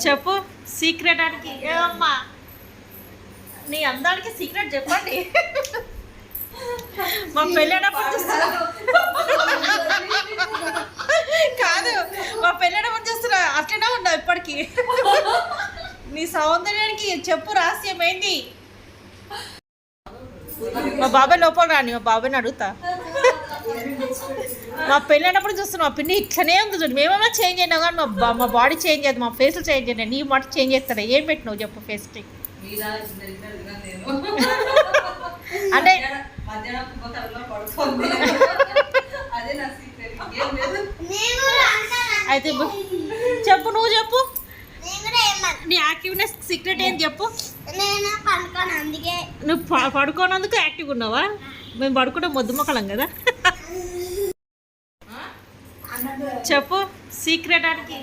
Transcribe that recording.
చెప్పు సీక్రెట్ అని ఏమమ్మా నీ అందానికి సీక్రెట్ చెప్పండి. మా పెళ్ళేటప్పుడు చూస్తున్నా కాదు, మా పెళ్ళేటప్పుడు చూస్తున్నా అట్లనే ఉన్నావు ఇప్పటికీ. నీ సౌందర్యానికి చెప్పు రహస్యం ఏంది? మా బాబాయ్ లోపల రాని, మా బాబాయ్ని అడుగుతా. మా పెళ్ళైనప్పుడు చూస్తున్నా మా పిన్ని ఇట్లనే ఉంది చూడు. మేమేమో చేంజ్ అయినావు కానీ మా బాడీ చేంజ్ అయ్యేది, మా ఫేస్ చేంజ్ అయినా. నీ మాట చేంజ్ చేస్తాడా? ఏం పెట్టినావు చెప్పు ఫేస్కి? అంటే అయితే చెప్పు, నువ్వు చెప్పు నీ యాక్టివ్నెస్ సీక్రెట్ ఏం చెప్పు. నువ్వు పడుకోనందుకు యాక్టివ్ ఉన్నావా? మేము పడుకుంటే మొద్దు మొక్కలం కదా. చెప్పు సీక్రెట్ అని.